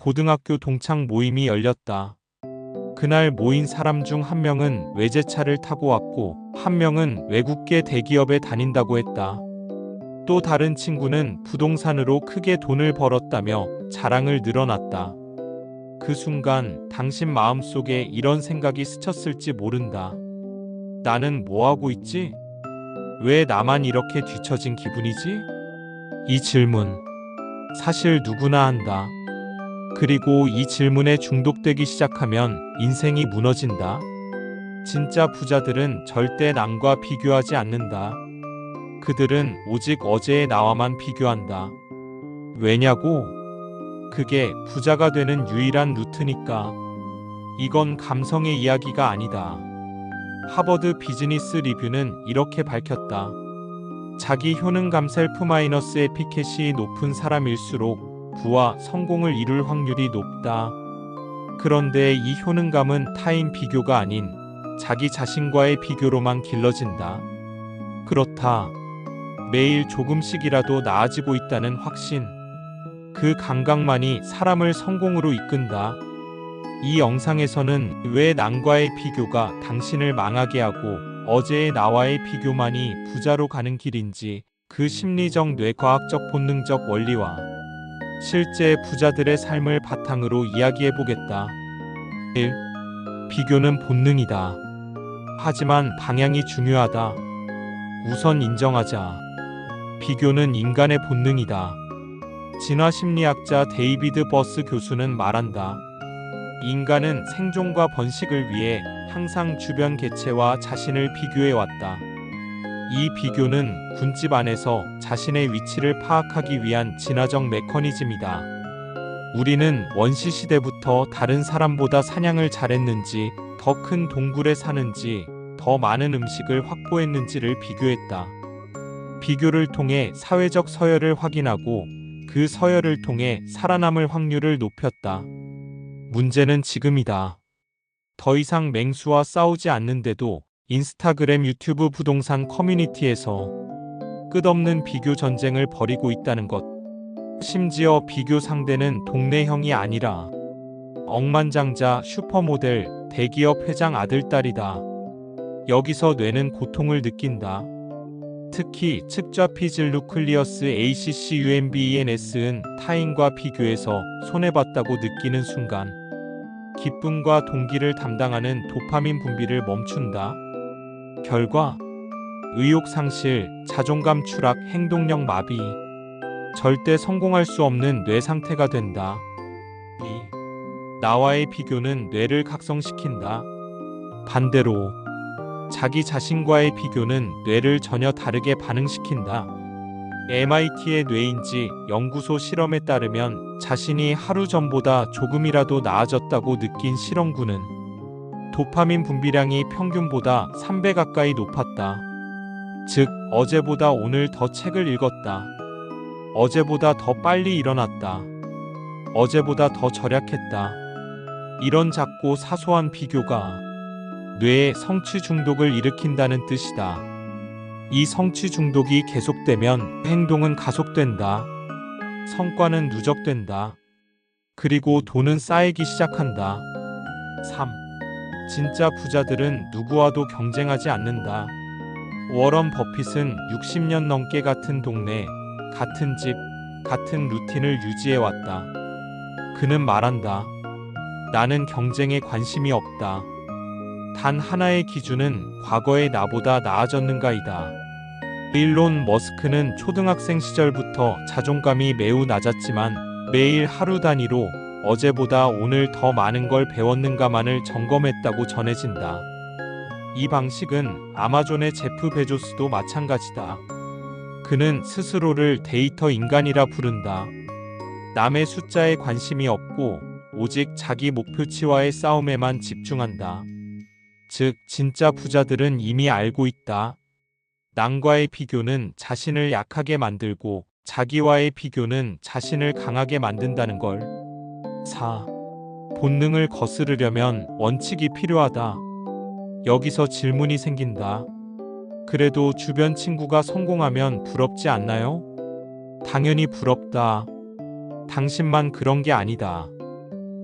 고등학교 동창 모임이 열렸다. 그날 모인 사람 중 한 명은 외제차를 타고 왔고 한 명은 외국계 대기업에 다닌다고 했다. 또 다른 친구는 부동산으로 크게 돈을 벌었다며 자랑을 늘어놨다. 그 순간 당신 마음속에 이런 생각이 스쳤을지 모른다. 나는 뭐하고 있지? 왜 나만 이렇게 뒤처진 기분이지? 이 질문. 사실 누구나 한다. 그리고 이 질문에 중독되기 시작하면 인생이 무너진다. 진짜 부자들은 절대 남과 비교하지 않는다. 그들은 오직 어제의 나와만 비교한다. 왜냐고? 그게 부자가 되는 유일한 루트니까. 이건 감성의 이야기가 아니다. 하버드 비즈니스 리뷰는 이렇게 밝혔다. 자기 효능감 셀프-마이너스 에피켓이 높은 사람일수록 부와 성공을 이룰 확률이 높다. 그런데 이 효능감은 타인 비교가 아닌 자기 자신과의 비교로만 길러진다. 그렇다. 매일 조금씩이라도 나아지고 있다는 확신. 그 감각만이 사람을 성공으로 이끈다. 이 영상에서는 왜 남과의 비교가 당신을 망하게 하고 어제의 나와의 비교만이 부자로 가는 길인지 그 심리적 뇌과학적 본능적 원리와 실제 부자들의 삶을 바탕으로 이야기해보겠다. 1. 비교는 본능이다. 하지만 방향이 중요하다. 우선 인정하자. 비교는 인간의 본능이다. 진화심리학자 데이비드 버스 교수는 말한다. 인간은 생존과 번식을 위해 항상 주변 개체와 자신을 비교해왔다. 이 비교는 군집 안에서 자신의 위치를 파악하기 위한 진화적 메커니즘이다. 우리는 원시시대부터 다른 사람보다 사냥을 잘했는지, 더 큰 동굴에 사는지, 더 많은 음식을 확보했는지를 비교했다. 비교를 통해 사회적 서열을 확인하고 그 서열을 통해 살아남을 확률을 높였다. 문제는 지금이다. 더 이상 맹수와 싸우지 않는데도 인스타그램 유튜브 부동산 커뮤니티에서 끝없는 비교 전쟁을 벌이고 있다는 것. 심지어 비교 상대는 동네 형이 아니라 억만장자 슈퍼모델 대기업 회장 아들딸이다. 여기서 뇌는 고통을 느낀다. 특히 측좌피즐누클리어스 ACCUMBENS은 타인과 비교해서 손해봤다고 느끼는 순간 기쁨과 동기를 담당하는 도파민 분비를 멈춘다. 결과 의욕 상실, 자존감 추락, 행동력 마비, 절대 성공할 수 없는 뇌 상태가 된다. 2. 나와의 비교는 뇌를 각성시킨다. 반대로 자기 자신과의 비교는 뇌를 전혀 다르게 반응시킨다. MIT의 뇌인지 연구소 실험에 따르면 자신이 하루 전보다 조금이라도 나아졌다고 느낀 실험군은 도파민 분비량이 평균보다 3배 가까이 높았다. 즉, 어제보다 오늘 더 책을 읽었다. 어제보다 더 빨리 일어났다. 어제보다 더 절약했다. 이런 작고 사소한 비교가 뇌의 성취 중독을 일으킨다는 뜻이다. 이 성취 중독이 계속되면 행동은 가속된다. 성과는 누적된다. 그리고 돈은 쌓이기 시작한다. 3. 진짜 부자들은 누구와도 경쟁하지 않는다. 워런 버핏은 60년 넘게 같은 동네, 같은 집, 같은 루틴을 유지해왔다. 그는 말한다. 나는 경쟁에 관심이 없다. 단 하나의 기준은 과거의 나보다 나아졌는가이다. 일론 머스크는 초등학생 시절부터 자존감이 매우 낮았지만 매일 하루 단위로 어제보다 오늘 더 많은 걸 배웠는가만을 점검했다고 전해진다. 이 방식은 아마존의 제프 베조스도 마찬가지다. 그는 스스로를 데이터 인간이라 부른다. 남의 숫자에 관심이 없고 오직 자기 목표치와의 싸움에만 집중한다. 즉, 진짜 부자들은 이미 알고 있다. 남과의 비교는 자신을 약하게 만들고 자기와의 비교는 자신을 강하게 만든다는 걸. 4. 본능을 거스르려면 원칙이 필요하다. 여기서 질문이 생긴다. 그래도 주변 친구가 성공하면 부럽지 않나요? 당연히 부럽다. 당신만 그런 게 아니다.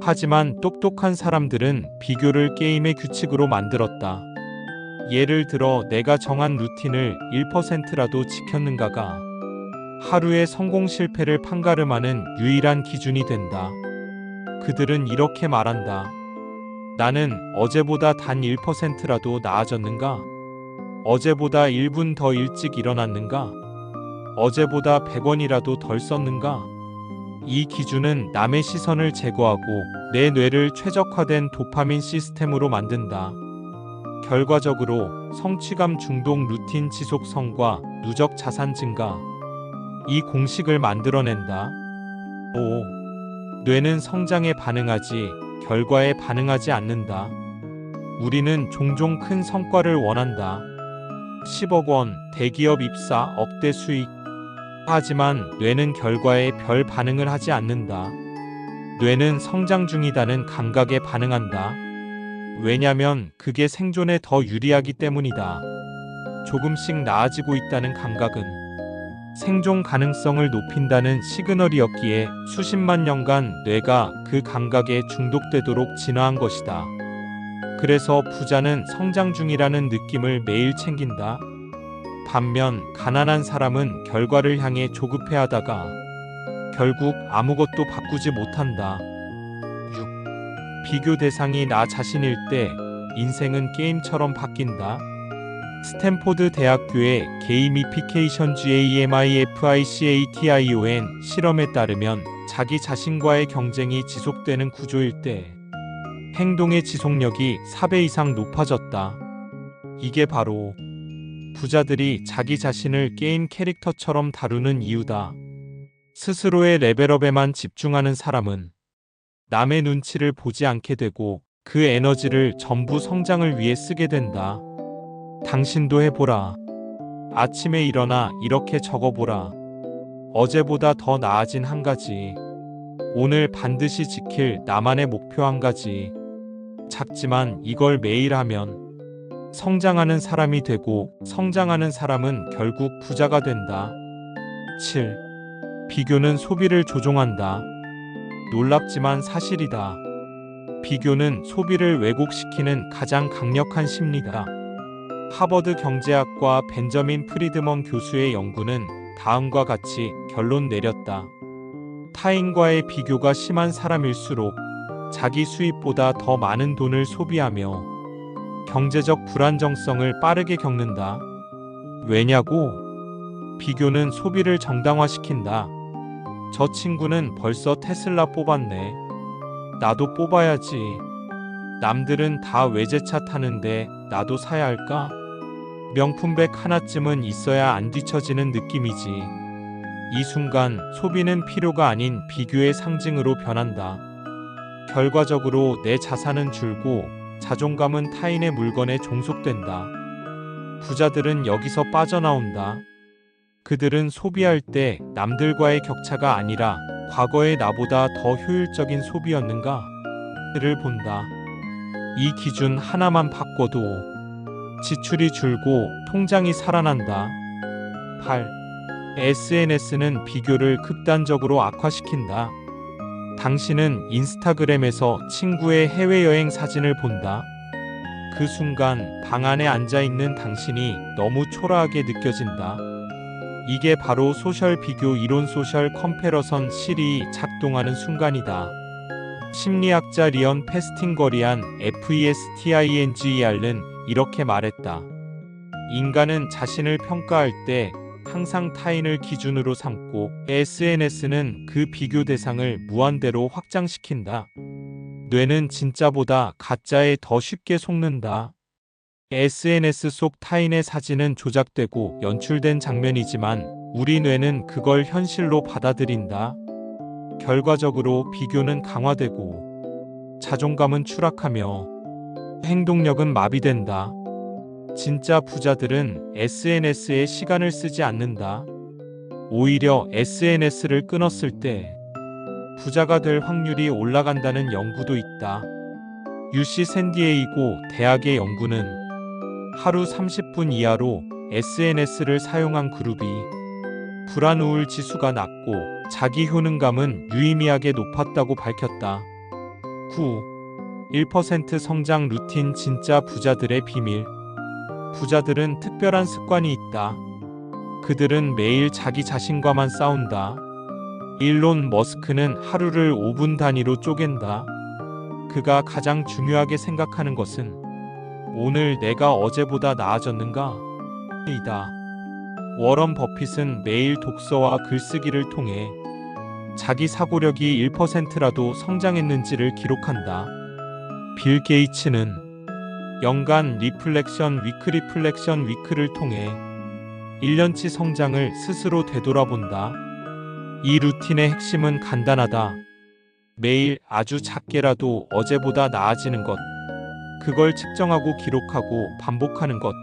하지만 똑똑한 사람들은 비교를 게임의 규칙으로 만들었다. 예를 들어 내가 정한 루틴을 1%라도 지켰는가가 하루의 성공 실패를 판가름하는 유일한 기준이 된다. 그들은 이렇게 말한다. 나는 어제보다 단 1%라도 나아졌는가? 어제보다 1분 더 일찍 일어났는가? 어제보다 100원이라도 덜 썼는가? 이 기준은 남의 시선을 제거하고 내 뇌를 최적화된 도파민 시스템으로 만든다. 결과적으로 성취감 중독 루틴 지속성과 누적 자산 증가. 이 공식을 만들어낸다. 5. 뇌는 성장에 반응하지 결과에 반응하지 않는다. 우리는 종종 큰 성과를 원한다. 10억 원, 대기업 입사, 억대 수익. 하지만 뇌는 결과에 별 반응을 하지 않는다. 뇌는 성장 중이다는 감각에 반응한다. 왜냐면 그게 생존에 더 유리하기 때문이다. 조금씩 나아지고 있다는 감각은 생존 가능성을 높인다는 시그널이었기에 수십만 년간 뇌가 그 감각에 중독되도록 진화한 것이다. 그래서 부자는 성장 중이라는 느낌을 매일 챙긴다. 반면 가난한 사람은 결과를 향해 조급해하다가 결국 아무것도 바꾸지 못한다. 6. 비교 대상이 나 자신일 때 인생은 게임처럼 바뀐다. 스탠포드 대학교의 게이미피케이션 GAMIFICATION 실험에 따르면 자기 자신과의 경쟁이 지속되는 구조일 때 행동의 지속력이 4배 이상 높아졌다. 이게 바로 부자들이 자기 자신을 게임 캐릭터처럼 다루는 이유다. 스스로의 레벨업에만 집중하는 사람은 남의 눈치를 보지 않게 되고 그 에너지를 전부 성장을 위해 쓰게 된다. 당신도 해보라. 아침에 일어나 이렇게 적어보라. 어제보다 더 나아진 한 가지. 오늘 반드시 지킬 나만의 목표 한 가지. 작지만 이걸 매일 하면 성장하는 사람이 되고 성장하는 사람은 결국 부자가 된다. 7. 비교는 소비를 조종한다. 놀랍지만 사실이다. 비교는 소비를 왜곡시키는 가장 강력한 심리다. 하버드 경제학과 벤저민 프리드먼 교수의 연구는 다음과 같이 결론 내렸다. 타인과의 비교가 심한 사람일수록 자기 수입보다 더 많은 돈을 소비하며 경제적 불안정성을 빠르게 겪는다. 왜냐고? 비교는 소비를 정당화시킨다. 저 친구는 벌써 테슬라 뽑았네. 나도 뽑아야지. 남들은 다 외제차 타는데 나도 사야 할까? 명품백 하나쯤은 있어야 안 뒤처지는 느낌이지. 이 순간 소비는 필요가 아닌 비교의 상징으로 변한다. 결과적으로 내 자산은 줄고 자존감은 타인의 물건에 종속된다. 부자들은 여기서 빠져나온다. 그들은 소비할 때 남들과의 격차가 아니라 과거의 나보다 더 효율적인 소비였는가? 를 본다. 이 기준 하나만 바꿔도 지출이 줄고 통장이 살아난다. 8. SNS는 비교를 극단적으로 악화시킨다. 당신은 인스타그램에서 친구의 해외여행 사진을 본다. 그 순간 방 안에 앉아있는 당신이 너무 초라하게 느껴진다. 이게 바로 소셜 비교 이론 소셜 컴패러선 실이 작동하는 순간이다. 심리학자 리언 페스팅거리안 FESTINGER는 이렇게 말했다. 인간은 자신을 평가할 때 항상 타인을 기준으로 삼고 SNS는 그 비교 대상을 무한대로 확장시킨다. 뇌는 진짜보다 가짜에 더 쉽게 속는다. SNS 속 타인의 사진은 조작되고 연출된 장면이지만 우리 뇌는 그걸 현실로 받아들인다. 결과적으로 비교는 강화되고 자존감은 추락하며 행동력은 마비된다. 진짜 부자들은 SNS에 시간을 쓰지 않는다. 오히려 SNS를 끊었을 때 부자가 될 확률이 올라간다는 연구도 있다. UC 샌디에이고 대학의 연구는 하루 30분 이하로 SNS를 사용한 그룹이 불안 우울 지수가 낮고 자기 효능감은 유의미하게 높았다고 밝혔다. 9. 1% 성장 루틴 진짜 부자들의 비밀. 부자들은 특별한 습관이 있다. 그들은 매일 자기 자신과만 싸운다. 일론 머스크는 하루를 5분 단위로 쪼갠다. 그가 가장 중요하게 생각하는 것은 오늘 내가 어제보다 나아졌는가? 이다. 워런 버핏은 매일 독서와 글쓰기를 통해 자기 사고력이 1%라도 성장했는지를 기록한다. 빌 게이츠는 연간 리플렉션 위크를 통해 1년치 성장을 스스로 되돌아본다. 이 루틴의 핵심은 간단하다. 매일 아주 작게라도 어제보다 나아지는 것. 그걸 측정하고 기록하고 반복하는 것.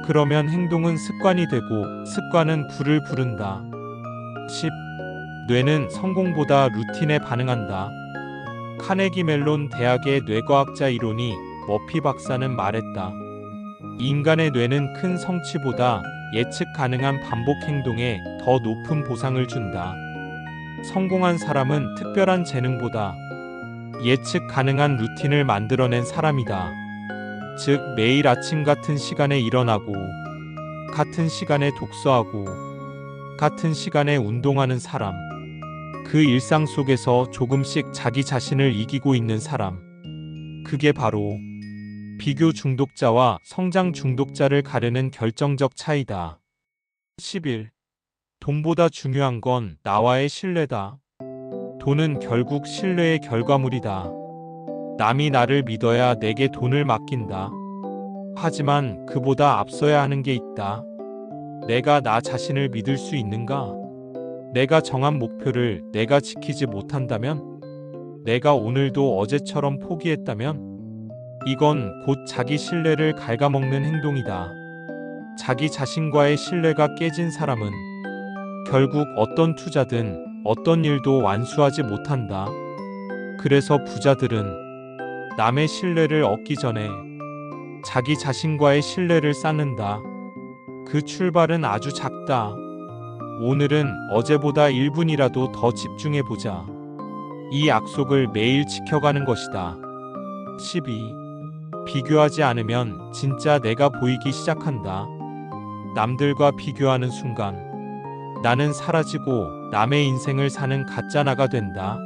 그러면 행동은 습관이 되고 습관은 불을 부른다. 10. 뇌는 성공보다 루틴에 반응한다. 카네기 멜론 대학의 뇌과학자 이론이 머피 박사는 말했다. 인간의 뇌는 큰 성취보다 예측 가능한 반복 행동에 더 높은 보상을 준다. 성공한 사람은 특별한 재능보다 예측 가능한 루틴을 만들어낸 사람이다. 즉, 매일 아침 같은 시간에 일어나고, 같은 시간에 독서하고, 같은 시간에 운동하는 사람. 그 일상 속에서 조금씩 자기 자신을 이기고 있는 사람. 그게 바로 비교 중독자와 성장 중독자를 가르는 결정적 차이다. 11. 돈보다 중요한 건 나와의 신뢰다. 돈은 결국 신뢰의 결과물이다. 남이 나를 믿어야 내게 돈을 맡긴다. 하지만 그보다 앞서야 하는 게 있다. 내가 나 자신을 믿을 수 있는가? 내가 정한 목표를 내가 지키지 못한다면? 내가 오늘도 어제처럼 포기했다면? 이건 곧 자기 신뢰를 갉아먹는 행동이다. 자기 자신과의 신뢰가 깨진 사람은 결국 어떤 투자든 어떤 일도 완수하지 못한다. 그래서 부자들은 남의 신뢰를 얻기 전에 자기 자신과의 신뢰를 쌓는다. 그 출발은 아주 작다. 오늘은 어제보다 1분이라도 더 집중해보자. 이 약속을 매일 지켜가는 것이다. 12. 비교하지 않으면 진짜 내가 보이기 시작한다. 남들과 비교하는 순간 나는 사라지고 남의 인생을 사는 가짜 나가 된다.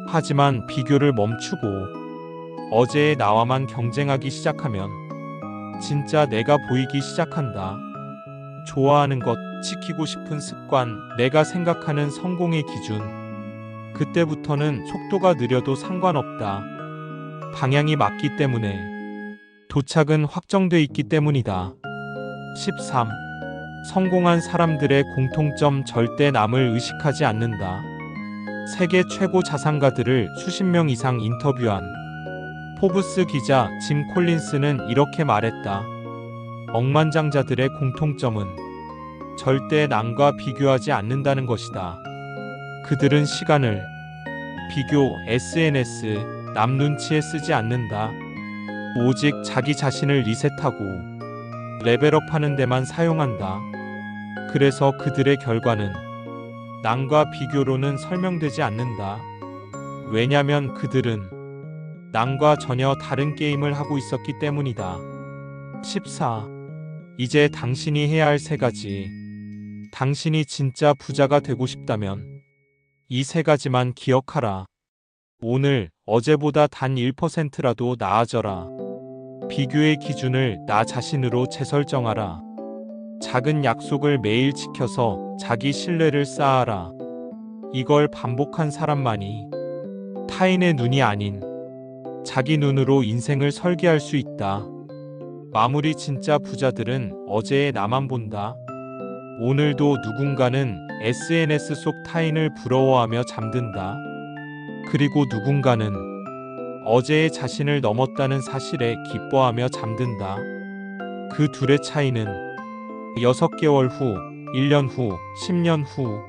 하지만 비교를 멈추고 어제의 나와만 경쟁하기 시작하면 진짜 내가 보이기 시작한다. 좋아하는 것, 지키고 싶은 습관, 내가 생각하는 성공의 기준. 그때부터는 속도가 느려도 상관없다. 방향이 맞기 때문에, 도착은 확정돼 있기 때문이다. 13. 성공한 사람들의 공통점 절대 남을 의식하지 않는다. 세계 최고 자산가들을 수십 명 이상 인터뷰한 포브스 기자 짐 콜린스는 이렇게 말했다. 억만장자들의 공통점은 절대 남과 비교하지 않는다는 것이다. 그들은 시간을 비교, SNS, 남 눈치에 쓰지 않는다. 오직 자기 자신을 리셋하고 레벨업하는 데만 사용한다. 그래서 그들의 결과는 남과 비교로는 설명되지 않는다. 왜냐면 그들은 남과 전혀 다른 게임을 하고 있었기 때문이다. 14. 이제 당신이 해야 할 3가지. 당신이 진짜 부자가 되고 싶다면 이 3가지만 기억하라. 오늘 어제보다 단 1%라도 나아져라. 비교의 기준을 나 자신으로 재설정하라. 작은 약속을 매일 지켜서 자기 신뢰를 쌓아라. 이걸 반복한 사람만이 타인의 눈이 아닌 자기 눈으로 인생을 설계할 수 있다. 마무리. 진짜 부자들은 어제의 나만 본다. 오늘도 누군가는 SNS 속 타인을 부러워하며 잠든다. 그리고 누군가는 어제의 자신을 넘었다는 사실에 기뻐하며 잠든다. 그 둘의 차이는 6개월 후, 1년 후, 10년 후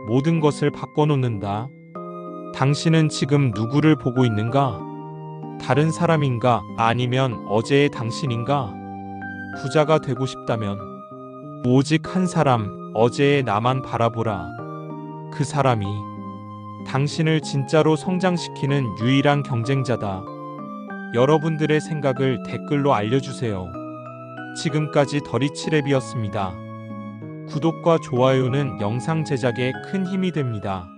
모든 것을 바꿔놓는다. 당신은 지금 누구를 보고 있는가? 다른 사람인가? 아니면 어제의 당신인가? 부자가 되고 싶다면 오직 한 사람, 어제의 나만 바라보라. 그 사람이 당신을 진짜로 성장시키는 유일한 경쟁자다. 여러분들의 생각을 댓글로 알려주세요. 지금까지 더리치랩이었습니다. 구독과 좋아요는 영상 제작에 큰 힘이 됩니다.